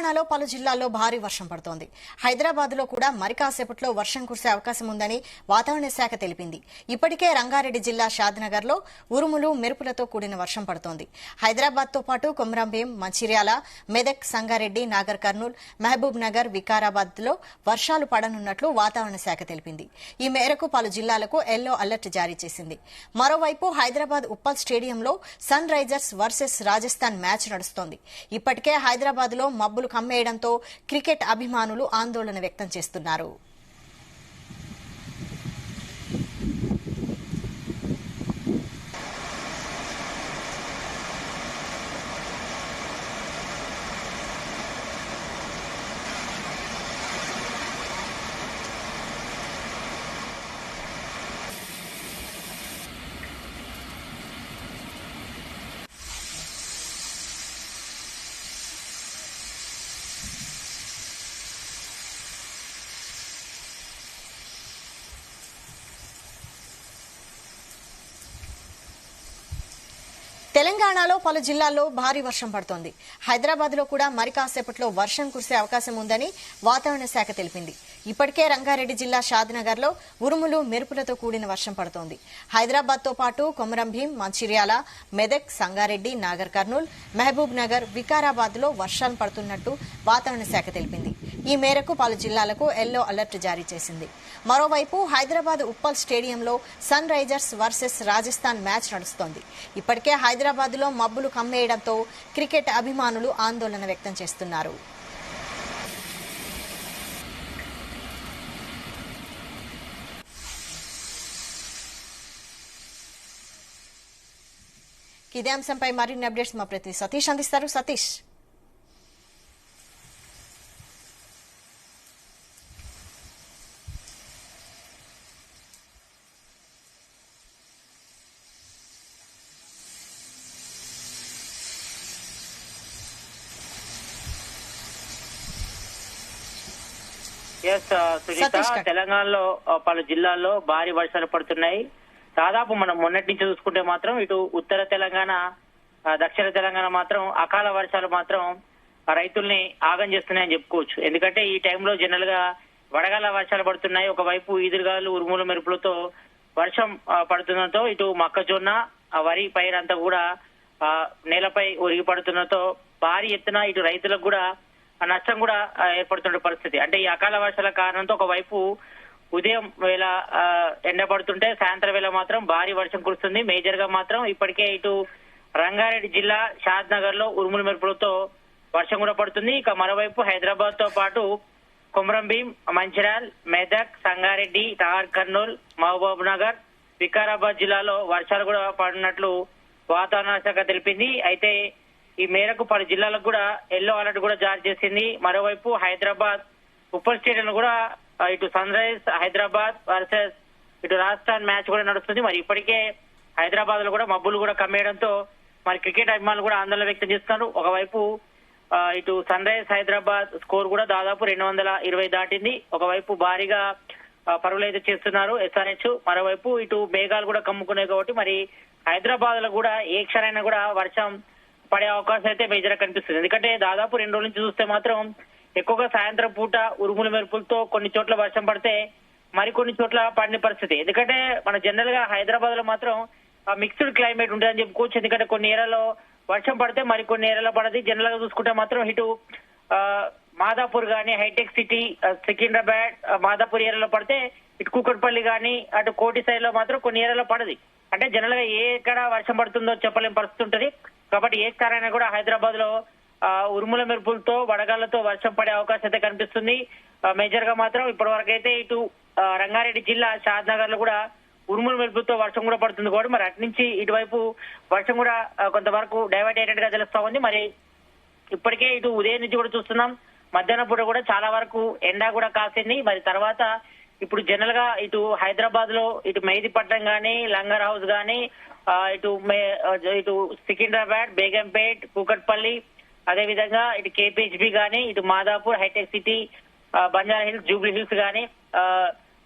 తెలంగాణలో పలు జిల్లాల్లో భారీ వర్షం పడుతోంది. హైదరాబాద్ లో కూడా మరి కాసేపట్లో వర్షం కురిసే అవకాశం ఉందని వాతావరణ శాఖ తెలిపింది. ఇప్పటికే రంగారెడ్డి జిల్లా షాద్నగర్ లో ఉరుములు మెరుపులతో కూడిన వర్షం పడుతోంది. హైదరాబాద్ తో పాటు కొమరంభీం, మంచిర్యాల, మెదక్, సంగారెడ్డి, నాగర్ కర్నూల్, మహబూబ్ నగర్, వికారాబాద్ లో వర్షాలు పడనున్నట్లు వాతావరణ శాఖ తెలిపింది. ఈ మేరకు పలు జిల్లాలకు ఎల్లో అలర్ట్ జారీ చేసింది. మరోవైపు హైదరాబాద్ ఉప్పల్ స్టేడియంలో Sunrisers versus Rajasthan match నడుస్తోంది. ఇప్పటికే హైదరాబాద్ లో మబ్బులు కమ్మేయడంతో క్రికెట్ అభిమానులు ఆందోళన వ్యక్తం చేస్తున్నారు. తెలంగాణలో పలు జిల్లాల్లో భారీ వర్షం పడుతోంది. హైదరాబాద్ లో కూడా మరి కాసేపట్లో వర్షం కురిసే అవకాశం ఉందని వాతావరణ శాఖ తెలిపింది. ఇప్పటికే రంగారెడ్డి జిల్లా షాద్నగర్ లో ఉరుములు మెరుపులతో కూడిన వర్షం పడుతోంది. హైదరాబాద్ తో పాటు కొమరంభీం, మంచిర్యాల, మెదక్, సంగారెడ్డి, నాగర్ కర్నూల్, మహబూబ్ నగర్, వికారాబాద్ లో వర్షాలు పడుతున్నట్టు వాతావరణ శాఖ తెలిపింది. ఈ మేరకు పలు జిల్లాలకు ఎల్లో అలర్ట్ జారీ చేసింది. మరోవైపు హైదరాబాద్ ఉప్పల్ స్టేడియంలో Sunrisers versus Rajasthan match నడుస్తోంది. ఇప్పటికే హైదరాబాద్ లో మబ్బులు కమ్మేయడంతో క్రికెట్ అభిమానులు ఆందోళన వ్యక్తం చేస్తున్నారు. ఇదే అంశంపై మరిన్ని అప్డేట్స్ మా ప్రతినిధి సతీష్ అందిస్తారు. సతీష్, తెలంగాణలో పలు జిల్లాల్లో భారీ వర్షాలు పడుతున్నాయి. దాదాపు మనం మొన్నటి నుంచి చూసుకుంటే మాత్రం ఇటు ఉత్తర తెలంగాణ, దక్షిణ తెలంగాణ మాత్రం అకాల వర్షాలు మాత్రం రైతుల్ని ఆగం చేస్తున్నాయని చెప్పుకోవచ్చు. ఎందుకంటే ఈ టైంలో జనరల్ గా వడగాల వర్షాలు పడుతున్నాయి. ఒకవైపు ఈదురుగాలు, ఉరుముల మెరుపులతో వర్షం పడుతుండటంతో ఇటు మొక్కజొన్న, వరి పైరంతా కూడా నేలపై ఒరిగి పడుతుండటంతో భారీ ఎత్తున ఇటు రైతులకు కూడా నష్టం కూడా ఏర్పడుతున్న పరిస్థితి. అంటే ఈ అకాల వర్షాల కారణంతో ఒకవైపు ఉదయం వేళ ఎండ పడుతుంటే సాయంత్రం వేళ మాత్రం భారీ వర్షం కురుస్తుంది. మేజర్ గా మాత్రం ఇప్పటికే ఇటు రంగారెడ్డి జిల్లా షాద్నగర్ లో ఉరుముల మెరుపులతో వర్షం కూడా పడుతుంది. ఇక మరోవైపు హైదరాబాద్ తో పాటు కొమరంభీం, మంచిర్యాల్, మెదక్, సంగారెడ్డి, నాగర్ కర్నూల్, మహబూబ్ నగర్, వికారాబాద్ జిల్లాలో వర్షాలు కూడా పడినట్లు వాతావరణ శాఖ తెలిపింది. అయితే ఈ మేరకు పలు జిల్లాలకు కూడా ఎల్లో అలర్ట్ కూడా జారీ చేసింది. మరోవైపు హైదరాబాద్ ఉప్పల్ స్టేడియం కూడా ఇటు సన్ రైజ్ హైదరాబాద్ వర్సెస్ ఇటు రాజస్థాన్ మ్యాచ్ కూడా నడుస్తుంది. మరి ఇప్పటికే హైదరాబాద్ లో కూడా మబ్బులు కూడా కమ్మేయడంతో మరి క్రికెట్ అభిమానులు కూడా ఆందోళన వ్యక్తం చేస్తున్నారు. ఒకవైపు ఇటు సన్ రైజ్ హైదరాబాద్ స్కోర్ కూడా దాదాపు 220 దాటింది. ఒకవైపు భారీగా పరుగులు అయితే చేస్తున్నారు ఎస్ఆర్హెచ్. మరోవైపు ఇటు మేఘాలు కూడా కమ్ముకున్నాయి కాబట్టి మరి హైదరాబాద్ లో కూడా ఏ క్షణమైనా కూడా వర్షం పడే అవకాశం అయితే మేజర్ గా కనిపిస్తుంది. ఎందుకంటే దాదాపు 2 రోజుల నుంచి చూస్తే మాత్రం ఎక్కువగా సాయంత్రం పూట ఉరుముల మెరుపులతో కొన్ని చోట్ల వర్షం పడితే మరికొన్ని చోట్ల పడిన పరిస్థితి. ఎందుకంటే మన జనరల్ గా హైదరాబాద్ లో మాత్రం మిక్స్డ్ క్లైమేట్ ఉంటుందని చెప్పుకోవచ్చు. ఎందుకంటే కొన్ని ఏరియాలో వర్షం పడితే మరికొన్ని ఏరియాలో పడది. జనరల్ గా చూసుకుంటే మాత్రం ఇటు మాదాపూర్ గానీ, హైటెక్ సిటీ, సికింద్రాబాద్, మాదాపూర్ ఏరియాలో పడితే ఇటు కూకట్పల్లి గానీ, అటు కోటి సైడ్ లో మాత్రం కొన్ని ఏరియాలో పడది. అంటే జనరల్ గా ఎక్కడ వర్షం పడుతుందో చెప్పలేని పరిస్థితి ఉంటుంది. కాబట్టి ఏ కారణైనా కూడా హైదరాబాద్ లో ఉరుముల మెరుపులతో వడగాళ్లతో వర్షం పడే అవకాశం అయితే కనిపిస్తుంది. మేజర్ గా మాత్రం ఇప్పటి వరకు అయితే ఇటు రంగారెడ్డి జిల్లా షాద్నగర్ లో కూడా ఉరుముల మెరుపులతో వర్షం కూడా పడుతుంది కాబట్టి మరి అటు నుంచి ఇటువైపు వర్షం కూడా కొంతవరకు డైవర్ట్ అయ్యేట్టుగా తెలుస్తా ఉంది. మరి ఇప్పటికే ఇటు ఉదయం నుంచి కూడా చూస్తున్నాం, మధ్యాహ్నం పూట కూడా చాలా వరకు ఎండ కూడా కాసింది. మరి తర్వాత ఇప్పుడు జనరల్ గా ఇటు హైదరాబాద్ లో ఇటు మెహదీపట్నం గానీ, లంగర్ హౌస్ గానీ, ఇటు సికింద్రాబాద్, బేగంపేట్, కూకట్పల్లి, అదే విధంగా ఇటు కేపీహెచ్బి గానీ, ఇటు Madhapur, Hitec City, Banjara Hills, Jubilee Hills గానీ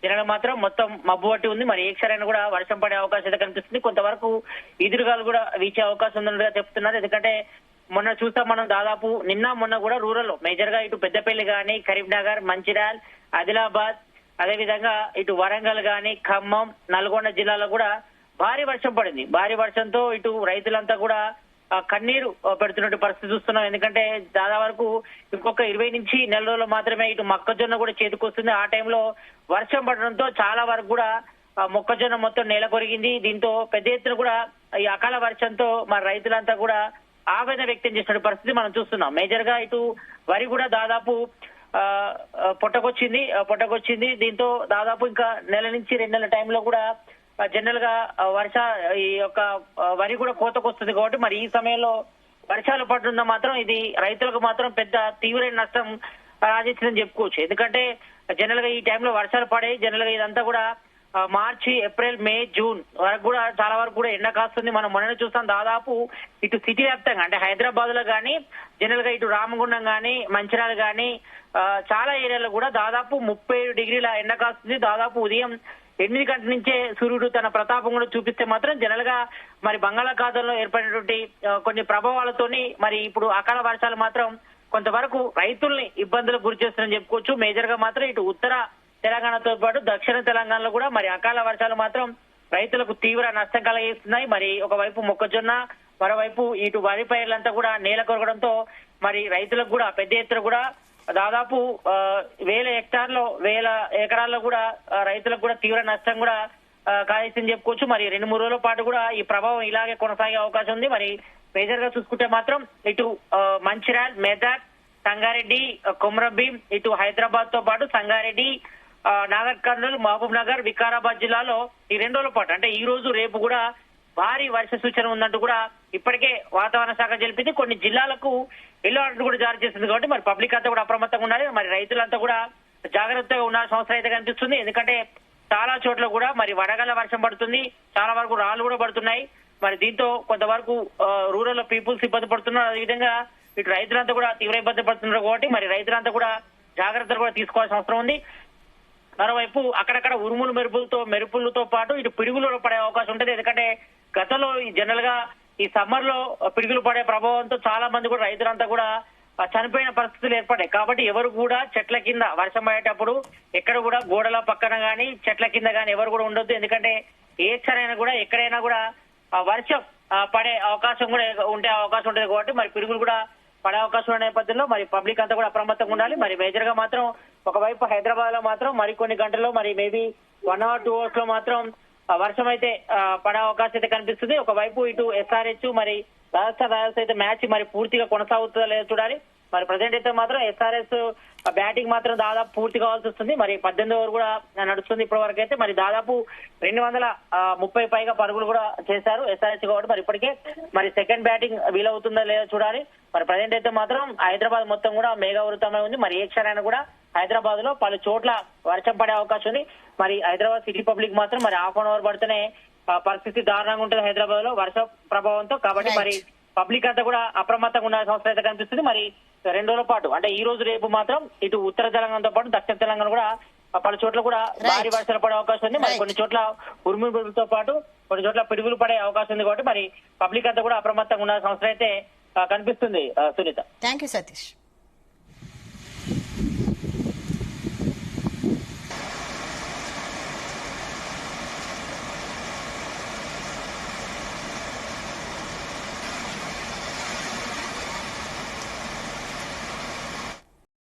జనరల్ మాత్రం మొత్తం మబ్బు పట్టి ఉంది. మరి ఏ క్షణాన్ని కూడా వర్షం పడే అవకాశం అయితే కనిపిస్తుంది. కొంతవరకు ఎదురుగాలు కూడా వీచే అవకాశం ఉందన్నట్టుగా చెప్తున్నారు. ఎందుకంటే మొన్న చూస్తాం మనం దాదాపు నిన్న మొన్న కూడా రూరల్ లో మేజర్ గా ఇటు పెద్దపల్లి గాని, కరీంనగర్, మంచిర్యాల్, ఆదిలాబాద్, అదే విధంగా ఇటు వరంగల్ గాని, ఖమ్మం, నల్గొండ జిల్లాలో కూడా భారీ వర్షం పడింది. భారీ వర్షంతో ఇటు రైతులంతా కూడా కన్నీరు పెడుతున్నట్టు పరిస్థితి చూస్తున్నాం. ఎందుకంటే దాదాపు వరకు ఇంకొక 20 నుంచి నెల రోజులు మాత్రమే ఇటు మొక్కజొన్న కూడా చేతికొస్తుంది. ఆ టైంలో వర్షం పడడంతో చాలా వరకు కూడా మొక్కజొన్న మొత్తం నేల కొరిగింది. దీంతో పెద్ద ఎత్తున కూడా ఈ అకాల వర్షంతో మరి రైతులంతా కూడా ఆవేదన వ్యక్తం చేసిన పరిస్థితి మనం చూస్తున్నాం. మేజర్ గా ఇటు వరి కూడా దాదాపు పొట్టకొచ్చింది. దీంతో దాదాపు ఇంకా నెల నుంచి 2 నెలల టైంలో కూడా జనరల్ గా ఈ యొక్క వరి కూడా కోతకొస్తుంది కాబట్టి మరి ఈ సమయంలో వర్షాలు పడుతున్నా మాత్రం ఇది రైతులకు మాత్రం పెద్ద తీవ్రమైన నష్టం రాజేసిందని చెప్పుకోవచ్చు. ఎందుకంటే జనరల్ గా ఈ టైంలో వర్షాలు పడాయి. జనరల్ గా ఇదంతా కూడా మార్చి, ఏప్రిల్, మే, జూన్ వరకు కూడా చాలా వరకు కూడా ఎండ కాస్తుంది. మనం మొన్న చూస్తాం దాదాపు ఇటు సిటీ వ్యాప్తంగా అంటే హైదరాబాద్ లో గానీ, జనరల్ గా ఇటు రామగుండం గానీ, మంచిర్యాల గానీ చాలా ఏరియాలో కూడా దాదాపు 37 డిగ్రీల ఎండ కాస్తుంది. దాదాపు ఉదయం 8 గంటల నుంచే సూర్యుడు తన ప్రతాపం కూడా చూపిస్తే మాత్రం జనరల్ గా మరి బంగాళాఖాతంలో ఏర్పడినటువంటి కొన్ని ప్రభావాలతోని మరి ఇప్పుడు అకాల వర్షాలు మాత్రం కొంతవరకు రైతుల్ని ఇబ్బందులకు గురి చేస్తుందని చెప్పుకోవచ్చు. మేజర్ గా మాత్రం ఇటు ఉత్తర తెలంగాణతో పాటు దక్షిణ తెలంగాణలో కూడా మరి అకాల వర్షాలు మాత్రం రైతులకు తీవ్ర నష్టం కలిగిస్తున్నాయి. మరి ఒకవైపు మొక్కజొన్న, మరోవైపు ఇటు వరి పైర్లంతా కూడా నేల కొరగడంతో మరి రైతులకు కూడా పెద్ద ఎత్తున కూడా దాదాపు 1000 ఎకరాల్లో కూడా రైతులకు కూడా తీవ్ర నష్టం కూడా కాయిస్తుందని చెప్పుకోవచ్చు. మరి 2-3 రోజుల పాటు కూడా ఈ ప్రభావం ఇలాగే కొనసాగే అవకాశం ఉంది. మరి మేజర్ గా చూసుకుంటే మాత్రం ఇటు మంచిర్యాల్, మెదక్, సంగారెడ్డి, కొమరంభీం, ఇటు హైదరాబాద్ తో పాటు సంగారెడ్డి, నాగర్ కర్నూలు, మహబూబ్ నగర్, వికారాబాద్ జిల్లాలో ఈ 2 రోజుల పాటు అంటే ఈ రోజు రేపు కూడా భారీ వర్ష సూచన ఉందంటూ కూడా ఇప్పటికే వాతావరణ శాఖ తెలిపింది. కొన్ని జిల్లాలకు ఎల్లో అలర్ట్ కూడా జారీ చేసింది. కాబట్టి మరి పబ్లిక్ అంతా కూడా అప్రమత్తంగా ఉండాలి. మరి రైతులంతా కూడా జాగ్రత్తగా ఉండాల్సిన అవసరం అయితే కనిపిస్తుంది. ఎందుకంటే చాలా చోట్ల కూడా మరి వడగళ్ల వర్షం పడుతుంది, చాలా వరకు రాళ్లు కూడా పడుతున్నాయి. మరి దీంతో కొంతవరకు రూరల్ పీపుల్స్ ఇబ్బంది పడుతున్నారు. అదేవిధంగా ఇటు రైతులంతా కూడా తీవ్ర ఇబ్బంది పడుతున్నారు. కాబట్టి మరి రైతులంతా కూడా జాగ్రత్తలు కూడా తీసుకోవాల్సిన అవసరం ఉంది. మరోవైపు అక్కడక్కడ ఉరుములు మెరుపులతో పాటు ఇటు పిడుగులు పడే అవకాశం ఉంటుంది. ఎందుకంటే గతంలో జనరల్ గా ఈ సమ్మర్ లో పిడుగులు పడే ప్రభావంతో చాలా మంది కూడా రైతులంతా కూడా చనిపోయిన పరిస్థితులు ఏర్పడాయి. కాబట్టి ఎవరు కూడా చెట్ల కింద వర్షం పడేటప్పుడు ఎక్కడ కూడా గోడల పక్కన గానీ చెట్ల కింద గానీ ఎవరు కూడా ఉండొద్దు. ఎందుకంటే ఏ క్షణైనా కూడా ఎక్కడైనా కూడా వర్షం పడే అవకాశం కూడా ఉండే అవకాశం ఉంటుంది. కాబట్టి మరి పిడుగులు కూడా పడే అవకాశం ఉన్న నేపథ్యంలో మరి పబ్లిక్ అంతా కూడా అప్రమత్తంగా ఉండాలి. మరి మేజర్ గా మాత్రం ఒకవైపు హైదరాబాద్ లో మాత్రం మరికొన్ని గంటల్లో మరి మేబీ 1 or 2 hours లో మాత్రం వర్షం అయితే పడే అవకాశం అయితే కనిపిస్తుంది. ఒకవైపు ఇటు SRH మరి రాజస్థాన్ రాయల్స్ అయితే మ్యాచ్ మరి పూర్తిగా కొనసాగుతుందా లేదో చూడాలి. మరి ప్రజెంట్ అయితే మాత్రం SRH బ్యాటింగ్ మాత్రం దాదాపు పూర్తి కావాల్సి వస్తుంది. మరి 18 ఓవర్ కూడా నడుస్తుంది ఇప్పటి వరకు అయితే. మరి దాదాపు 230 పైగా పరుగులు కూడా చేశారు SRH కాబట్టి మరి ఇప్పటికే మరి సెకండ్ బ్యాటింగ్ వీలవుతుందా లేదో చూడాలి. మరి ప్రజెంట్ అయితే మాత్రం హైదరాబాద్ మొత్తం కూడా మేఘావృతమై ఉంది. మరి ఏ క్షణాన్ని కూడా హైదరాబాద్ లో పలు చోట్ల వర్షం పడే అవకాశం ఉంది. మరి హైదరాబాద్ సిటీ పబ్లిక్ మాత్రం మరి ½ an hour పడితేనే పరిస్థితి దారుణంగా ఉంటుంది హైదరాబాద్ లో వర్ష ప్రభావంతో. కాబట్టి మరి పబ్లిక్ అంతా కూడా అప్రమత్తంగా ఉండాల్సిన అవసరం అయితే కనిపిస్తుంది. మరి 2 రోజుల పాటు అంటే ఈ రోజు రేపు మాత్రం ఇటు ఉత్తర తెలంగాణతో పాటు దక్షిణ తెలంగాణ కూడా పలు చోట్ల కూడా భారీ వర్షాలు పడే అవకాశం ఉంది. మరి కొన్ని చోట్ల ఉరుములతో పాటు కొన్ని చోట్ల పిడుగులు పడే అవకాశం ఉంది. కాబట్టి మరి పబ్లిక్ అంతా కూడా అప్రమత్తంగా ఉండాల్సిన అవసరం అయితే కనిపిస్తుంది. Sunitha, thank you Satish.